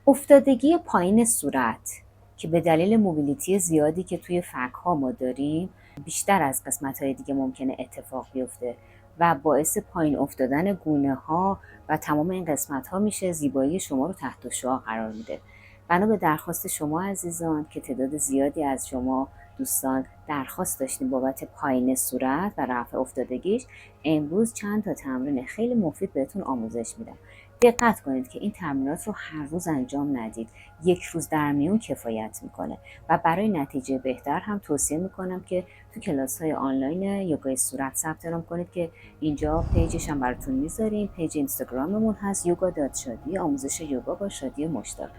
افتادگی پایین صورت که به دلیل موبیلیتی زیادی که توی فک‌ها ما داریم بیشتر از قسمت‌های دیگه ممکنه اتفاق بیفته و باعث پایین افتادن گونه‌ها و تمام این قسمت‌ها میشه زیبایی شما رو تحت شعاع قرار میده. بنا به درخواست شما عزیزان که تعداد زیادی از شما دوستان درخواست داشتیم بابت پایین صورت و رفع افتادگیش، امروز چند تا تمرین خیلی مفید بهتون آموزش میدم. دقت کنید که این تمرینات رو هر روز انجام ندید. یک روز در میون کفایت میکنه و برای نتیجه بهتر هم توصیه میکنم که تو کلاس‌های آنلاین یوگای صورت ثبت نام کنید که اینجا پیجش هم براتون میذاریم. پیج اینستاگراممون هست yoga.shadi، آموزش یوگا با شادی مشتاق.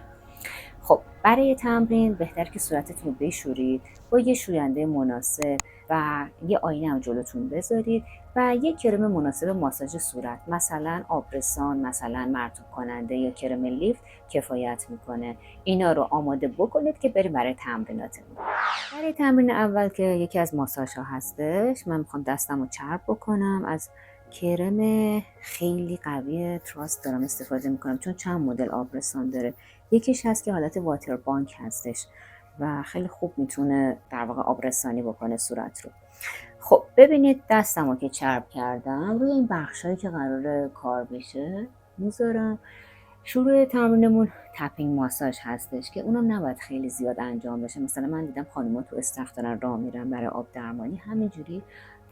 خب برای تمرین بهتر که صورتتون رو بشورید با یه شوینده مناسب و یه آینه هم جلوتون بذارید و یه کرم مناسب ماساژ صورت، مثلا آبرسان، مثلا مرطوب کننده یا کرم لیفت کفایت میکنه. اینا رو آماده بکنید که بریم برای تمریناتمون. برای تمرین اول که یکی از ماساژ ها هستش، من میخوام دستم رو چرب بکنم. از کرم خیلی قوی تراست دارم استفاده میکنم چون چند مدل آبرسان داره. یکیش هست که حالت واتر بانک هستش و خیلی خوب میتونه در واقع آبرسانی بکنه صورت رو. خب ببینید دستم رو که چرب کردم روی این بخشایی که قراره کار بشه میذارم. شروع تمرینمون تپینگ ماساژ هستش که اونم نباید خیلی زیاد انجام بشه. مثلا من دیدم خانوما تو استخر دارن راه میرن برای آب درمانی همینجوری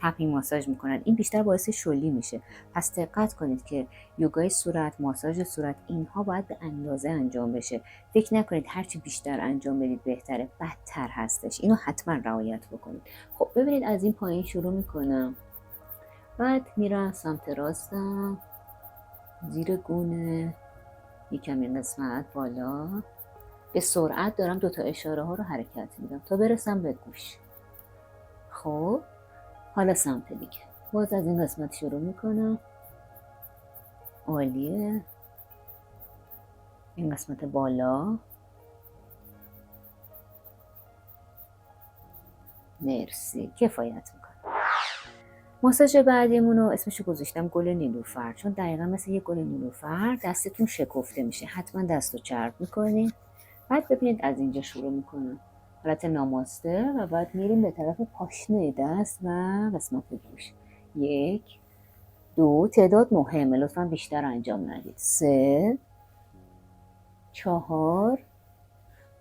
تپینگ ماساژ میکنن، این بیشتر باعث شلی میشه. پس دقت کنید که یوگای صورت، ماساژ صورت، اینها باید به اندازه انجام بشه. فکر نکنید هرچی بیشتر انجام بدید بهتره، بدتر هستش. اینو حتما رعایت بکنید. خب ببینید از این پایین شروع میکنم، بعد میرم سمت راستم، زیر گونه، یکم این قسمت بالا. به سرعت دارم دوتا اشاره ها رو حرکت میدم تا برسم به گوش. خب حالا سمت دیگه باز از این قسمت شروع میکنم. عالیه. این قسمت بالا. مرسی، کفایت میکنم. ماساژ بعدیمون رو اسمشو گذاشتم گل نیلوفر، چون دقیقا مثل یه گل نیلوفر دستتون شکفته میشه. حتما دست رو چرب میکنین. بعد ببینید از اینجا شروع میکنم حالت ناماسته و بعد میریم به طرف پاشنه دست و قسمت گوش. 1 2 تعداد مهمه، لطفا بیشتر انجام ندید. 3 4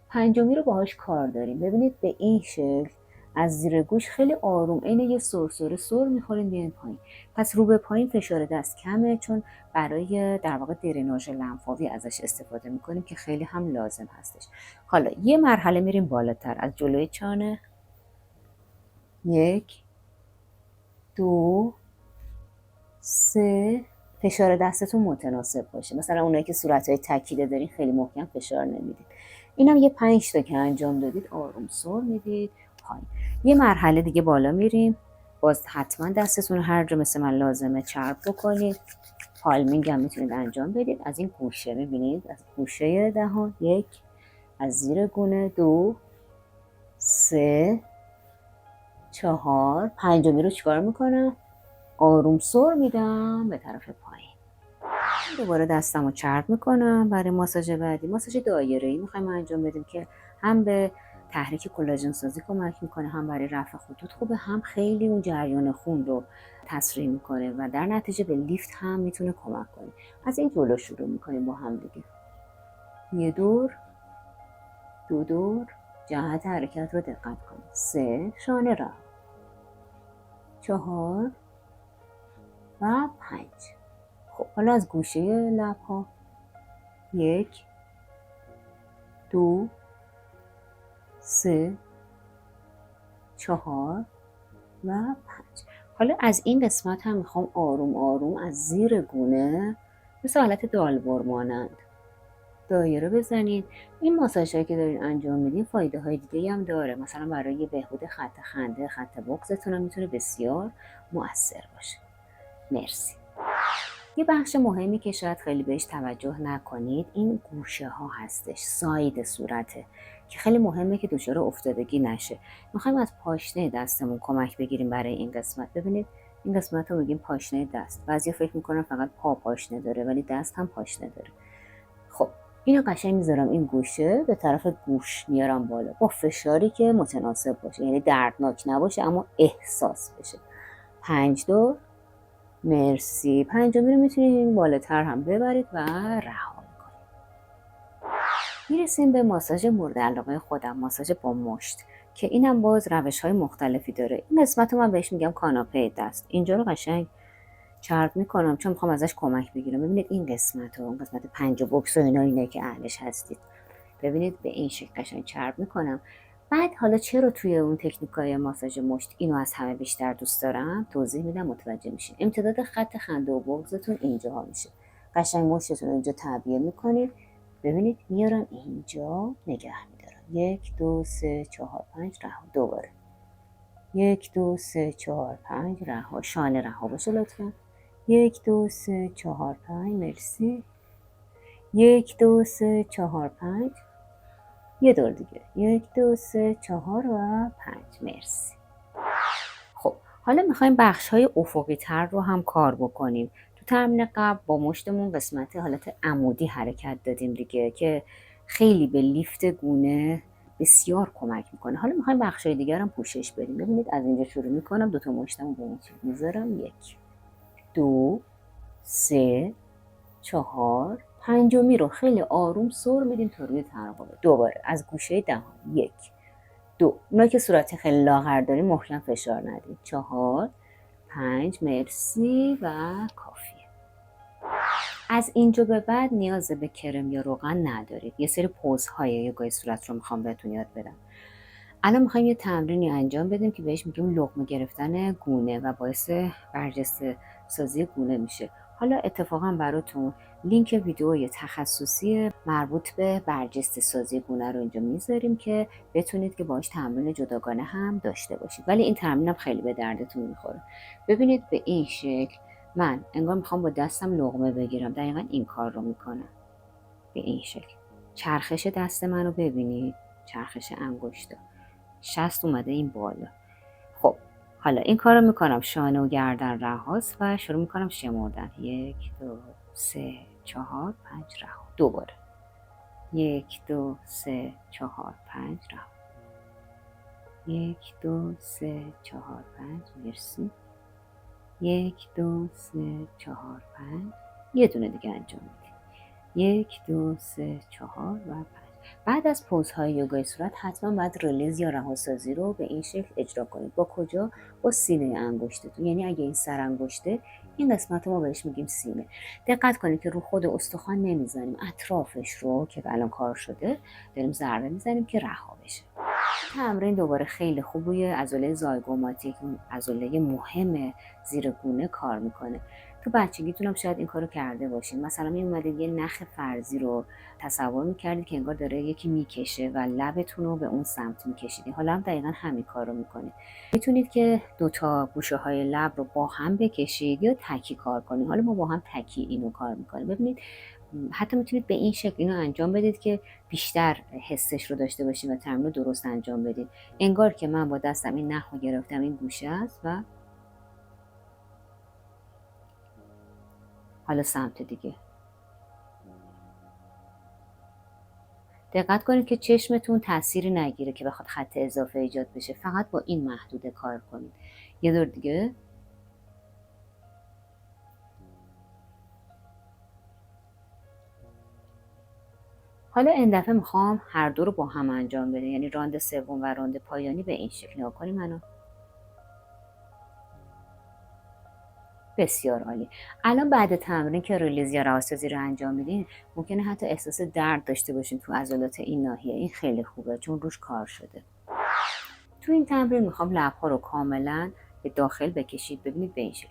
پنجمی رو باهاش کار داریم. ببینید به این شکل از زیر گوش خیلی آروم عین یه سرسره سر میخوریم بیاین پایین. پس رو به پایین فشار دست کمه چون برای در واقع دریناژ لنفاوی ازش استفاده میکنیم که خیلی هم لازم هستش. حالا یه مرحله میریم بالاتر از جلوی چانه. 1 2 3 فشار دستتون متناسب باشه. مثلا اونایی که صورتهای تکیده دارین خیلی محکم فشار نمیدید. اینم یه 5 تا که انجام دادید آروم سر میدید پایین. یه مرحله دیگه بالا میریم. باز حتما دستتون هر جا مثل من لازمه چرب بکنید. پالمینگ هم میتونید انجام بدید. از این گوشه میبینید، از گوشه دهان. 1 از زیر گونه. 2 3 4 پنجمی رو چیکار میکنم؟ آروم سر میدم به طرف پایین. دوباره دستم رو چرب میکنم برای ماساژ بعدی. ماساژ دایره‌ای میخوایم انجام بدیم که هم به تحریک کلاژن سازی کمک میکنه، هم برای رفع خطوط خوبه، هم خیلی اون جریان خون رو تسریع میکنه و در نتیجه به لیفت هم میتونه کمک کنه. از این جلو شروع میکنیم با هم دیگه. 1 دور، 2 دور، جهت حرکت رو دقت کنید. 3 شانه را، 4 و 5. خب حالا از گوشه لب ها. 1 2 3 4 و 5. حالا از این قسمت هم میخوام آروم آروم از زیر گونه مثل حالت دالبر مانند دایره بزنید. این ماساژ هایی که دارین انجام میدین فایده های دیگه هم داره. مثلا برای بهبود خط خنده، خط بغضتون هم میتونه بسیار مؤثر باشه. مرسی. یه بخش مهمی که شاید خیلی بهش توجه نکنید این گوشه ها هستش، ساید صورته که خیلی مهمه که دچار افتادگی نشه. میخوایم از پاشنه دستمون کمک بگیریم برای این قسمت. ببینید این قسمت رو میگیم پاشنه دست. بعضیا فکر میکنن فقط پا پاشنه داره ولی دست هم پاشنه داره. خب اینو قشنگ میذارم این گوشه، به طرف گوش میارم بالا با فشاری که متناسب باشه، یعنی دردناک نباشه اما احساس بشه. 5 دور. مرسی. پنجمی رو میتونید این بالاتر هم ببرید و رها کنید. میرسیم به ماساژ مورد علاقه خودم، ماساژ با مشت، که اینم باز روش های مختلفی داره. این قسمت رو من بهش میگم کاناپه دست. اینجا رو قشنگ چرب میکنم چون میخوام ازش کمک بگیرم. ببینید این قسمت رو، اون قسمت پنج بوکس و اینا، اینه که اهلش هستید. ببینید به این شکل قشنگ چرب میکنم. بعد حالا چرا توی اون تکنیکای ماساژ مشت اینو از همه بیشتر دوست دارم توضیح میدم، متوجه میشین. امتداد خط خنده و بغضتون اینجا میشه. قشنگ مشتتون رو اینجا تعبیه میکنید. ببینید میارم اینجا نگه میدارم. 1 2 3 4 5 رها. دوباره 1 2 3 4 5 رها. شانه رها باشه لطفا. 1 2 3 4 5. مرسی. 1 2 3 4 5. یه دور دیگه. 1 2 3 4 و 5. مرسی. خب حالا میخوایم بخش های افقی تر رو هم کار بکنیم. تو تمرین قبل با مشتمون قسمت حالت عمودی حرکت دادیم دیگه، که خیلی به لیفت گونه بسیار کمک میکنه. حالا میخوایم بخش های دیگر هم پوشش بدیم. ببینید از اینجا شروع میکنم. دوتا مشتمو به این شکل میذارم. 1 2 3 4. پنجمی رو خیلی آروم سر میدیم تا روی ترقابه. دوباره از گوشه دهان. 1 2. اونایی که صورت خیلی لاغر داریم محکم فشار ندیم. 4 5. مرسی و کافیه. از اینجا به بعد نیاز به کرم یا روغن ندارید. یه سری پوزهای یوگای صورت رو میخوام بهتون یاد بدم. الان میخوایم یه تمرینی انجام بدیم که بهش میگیم لقمه گرفتن گونه و باعث برجسته سازی گونه میشه. حالا اتفاقا براتون لینک ویدئوی تخصصی مربوط به برجسته سازی گونه رو اینجا میذاریم که بتونید که باهاش تمرین جداگانه هم داشته باشید. ولی این تمرینم خیلی به دردتون میخوره. ببینید به این شکل من انگار میخوام با دستم لقمه بگیرم. دقیقا این کار رو میکنم. به این شکل چرخش دست منو ببینید، چرخش انگشتا. 60 اومده این بالا. خب حالا این کار رو میکنم. شانه و گردن رهاست و شروع میکنم شمردن. 1 2 3 4 5 رها. دوباره 1 2 3 4 5 رها. 1 2 3 4 5. مرسی. 1 2 3 4 5. یه دونه دیگه انجام میدیم. 1 2 3 4 و 5. بعد از پوزهای یوگای صورت حتما باید ریلیز یا رهاسازی رو به این شکل اجرا کنید. با کجا؟ با سینه انگشتتون. یعنی اگه این سر انگشته، این قسمت رو ما بهش میگیم سینه. دقت کنید که رو خود استخوان نمیزنیم، اطرافش رو که الان کار شده داریم ضربه میزنیم که رها بشه. تمرین دوباره خیلی خوب روی عضله زایگوماتیک، عضله مهم زیر گونه کار میکنه. تو بچگیتون هم شاید این کارو کرده باشین. مثلا می اومدید یه نخ فرضی رو تصور میکردید که انگار داره یکی میکشه و لبتون رو به اون سمت میکشیدین. حالا هم دقیقا همین کار رو میکنید. میتونید که دوتا گوشه های لب رو با هم بکشید یا تکی کار کنید. حالا ما با هم تکی اینو کار میکنیم. ببینید حتی میتونید به این شکل اینو انجام بدید که بیشتر حسش رو داشته باشید و تمرین رو درست انجام بدید. انگار که من با دستم این نخ رو گرفتم، این گوشه است و حالا سمت دیگه. دقت کنید که چشمتون تأثیری نگیره که بخواد خط اضافه ایجاد بشه. فقط با این محدوده کار کنید. یه دور دیگه. حالا این دفعه میخوام هر دو رو با هم انجام بده، یعنی راند سوم و راند پایانی به این شکل. نگاه کنید منو. بسیار عالی. الان بعد تمرین که ریلیز یا رهاسازی رو انجام میدین، ممکنه حتی احساس درد داشته باشین تو عضلات این ناحیه. این خیلی خوبه چون روش کار شده. تو این تمرین میخوام لب‌ها رو کاملا به داخل بکشید. ببینید به این شکل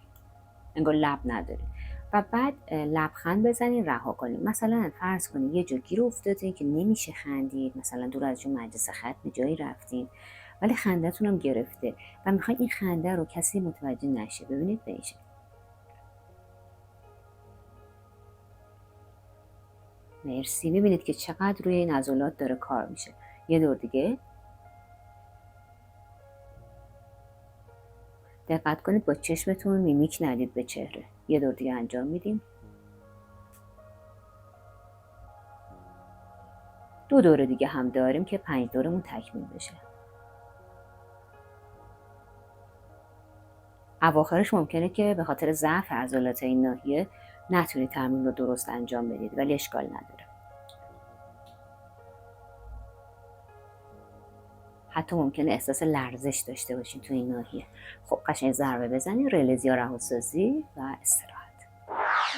انگار لب ندارید و بعد لبخند بزنین، رها کنید. مثلا فرض کنید یه جا گیر افتادین که نمیشه خندید، مثلا دور از جون مجلس ختم جایی رفتین ولی خنده‌تون هم گرفته و میخواین این خنده رو کسی متوجه نشه. ببینید به این شکل. مرسی. میبینید که چقدر روی این عضلات داره کار میشه. یه دور دیگه. دقت کنید با چشمتون میمیک ندید به چهره. یه دور دیگه انجام میدیم. 2 دوره دیگه هم داریم که 5 دورمون تکمیل بشه. اواخرش ممکنه که به خاطر ضعف عضلات این ناحیه نتونید تمرین رو درست انجام بدید، ولی اشکال نداره. حتی ممکنه احساس لرزش داشته باشین تو این ناحیه. خب قشنگ ضربه بزنید، ریلیز یا رهاسازی و استراحت.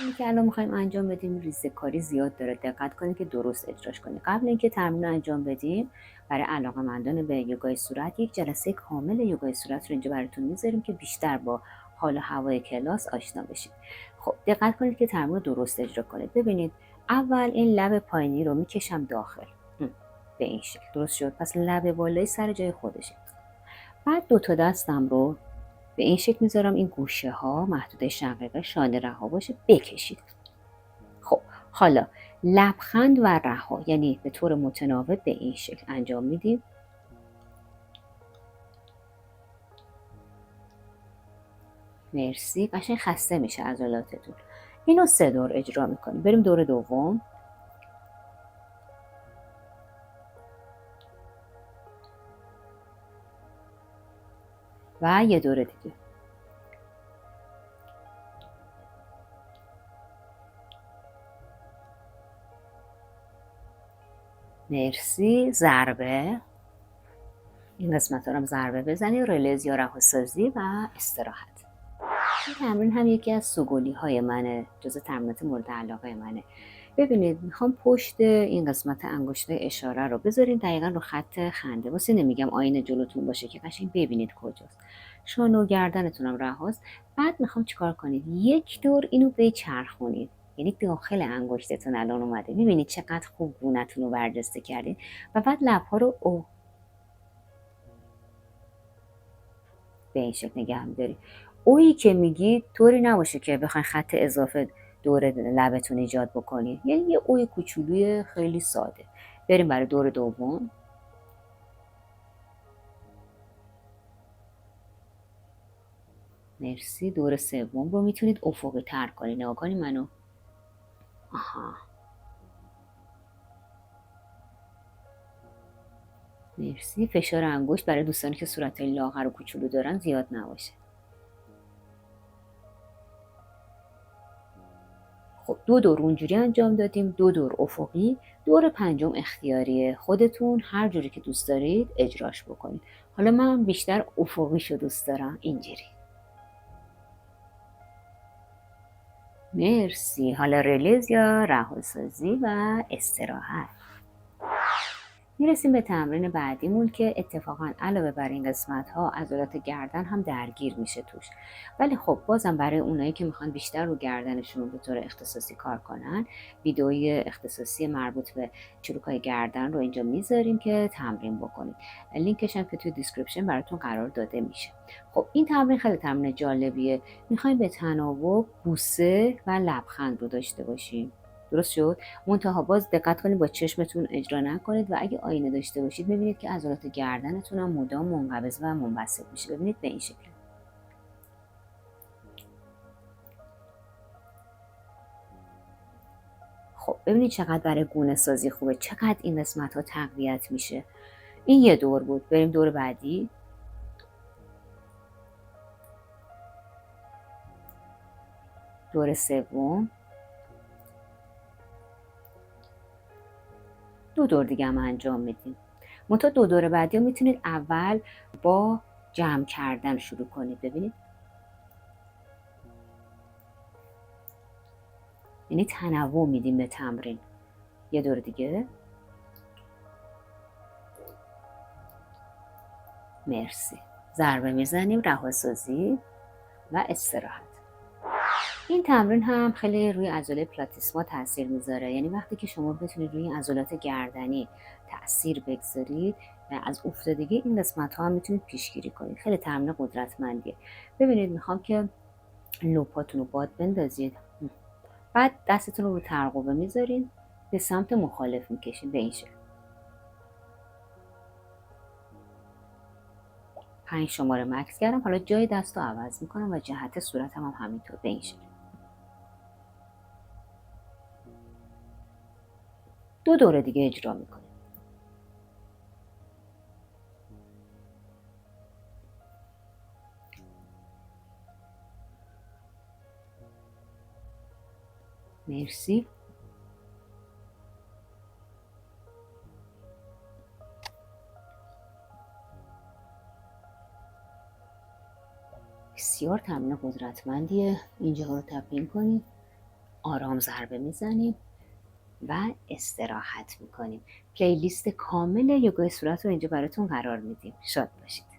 اینی که الان می‌خوایم انجام بدیم ریزه‌کاری زیاد داره، دقت کنید که درست اجراش کنید. قبل اینکه تمرین رو انجام بدیم، برای علاقه‌مندان به یوگای صورت یک جلسه کامل یوگای صورت رو اینجا براتون میذاریم که بیشتر با حال و هوای کلاس آشنا بشید. خب دقت کنید که تمرین رو درست اجرا کنید. ببینید اول این لب پایینی رو میکشم داخل به این شکل. درست شد؟ پس لب بالایی سر جای خودشه. بعد 2 تا دستم رو به این شکل میذارم، این گوشه ها محدوده شقیقه شانه رها باشه، بکشید. خب حالا لبخند و رها، یعنی به طور متناوب به این شکل انجام میدیم. مرسی. قشنگ خسته میشه عضلاتتون. اینو 3 دور اجرا میکنیم. بریم دور دوم. و یه دور دیگه. مرسی. ضربه. این قسمت ها رو ضربه بزنید، ریلیز یا رهاسازی و استراحت. این تمرین هم یکی از سگولی های منه، جز تمرینات مورد علاقه منه. ببینید میخوام پشت این قسمت انگشت اشاره رو بذارین دقیقا رو خط خنده. واسه نمیگم آینه جلوتون باشه که قشنگ ببینید کجاست. شانه و گردنتونم رهاست. بعد میخوام چیکار کنید؟ 1 دور اینو بچرخونید، یعنی داخل انگشتتون الان اومده. میبینید چقدر خوب گونتون رو برجسته کردید. و بعد لبها رو به این شکل نگه می‌داری. اویی که میگی طوری نباشه که بخواین خط اضافه دور لبتون ایجاد بکنید، یعنی یه اوی کوچولوی خیلی ساده. بریم برای دور دوم. مرسی. دور سوم رو میتونید افقی تر کنید. نگاه کنید منو. آها. مرسی. فشار انگشت برای دوستانی که صورتای لاغر و کوچولو دارن زیاد نباشه. خب 2 دور اونجوری انجام دادیم، 2 دور افقی، دور پنجم اختیاریه. خودتون هر جوری که دوست دارید اجراش بکنید. حالا من بیشتر افقیشو دوست دارم، اینجوری. مرسی. حالا ریلیز یا رهاسازی و استراحت. میرسیم به تمرین بعدیمون که اتفاقا علاوه بر این قسمت ها عضلات گردن هم درگیر میشه توش. ولی خب بازم برای اونایی که میخوان بیشتر رو گردنشون به طور اختصاصی کار کنن، ویدئوی اختصاصی مربوط به چروکای گردن رو اینجا میذاریم که تمرین بکنید. لینکش هم که توی دیسکریپشن براتون قرار داده میشه. خب این تمرین خیلی تمرین جالبیه. میخوایم به تناوب بوسه و لبخند رو داشته باشیم. درست شد؟ منتها باز دقت کنید با چشمتون اجرا نکنید و اگه آینه داشته باشید ببینید که عضلات گردنتون هم مدام منقبض و منبسط میشه. ببینید به این شکل. خب ببینید چقدر برای گونه سازی خوبه، چقدر این قسمت ها تقویت میشه. این یه دور بود. بریم دور بعدی. دور سوم. 2 دور دیگه هم انجام میدیم. منتها 2 دور بعدی رو میتونید اول با جمع کردن شروع کنید. ببینید یعنی تنوع میدیم به تمرین. یه دور دیگه. مرسی. ضربه میزنیم، رهاسازی و استراحت. این تمرین هم خیلی روی عضله پلاتیسما تاثیر میذاره، یعنی وقتی که شما بتونید روی عضلات گردنی تاثیر بگذارید و از افتادگی این قسمت ها هم میتونید پیشگیری کنید. خیلی تمرین قدرتمندیه. ببینید میخوام که لپاتون رو باد بندازید، بعد دستتون رو ترقوه میذارید، به سمت مخالف میکشید به این شکل. 5 شماره مکس کردم. حالا جای دست رو عوض میکنم و جهت صورتم هم همینطور به این شکل. 2 دوره دیگه اجرا میکنیم. مرسی. بسیار تمرین قدرتمندیه. اینجاها رو تپین کنید، آرام ضربه میزنیم و استراحت میکنیم. پلیلیست کامل یوگای صورت رو اینجا براتون قرار میدیم. شاد باشید.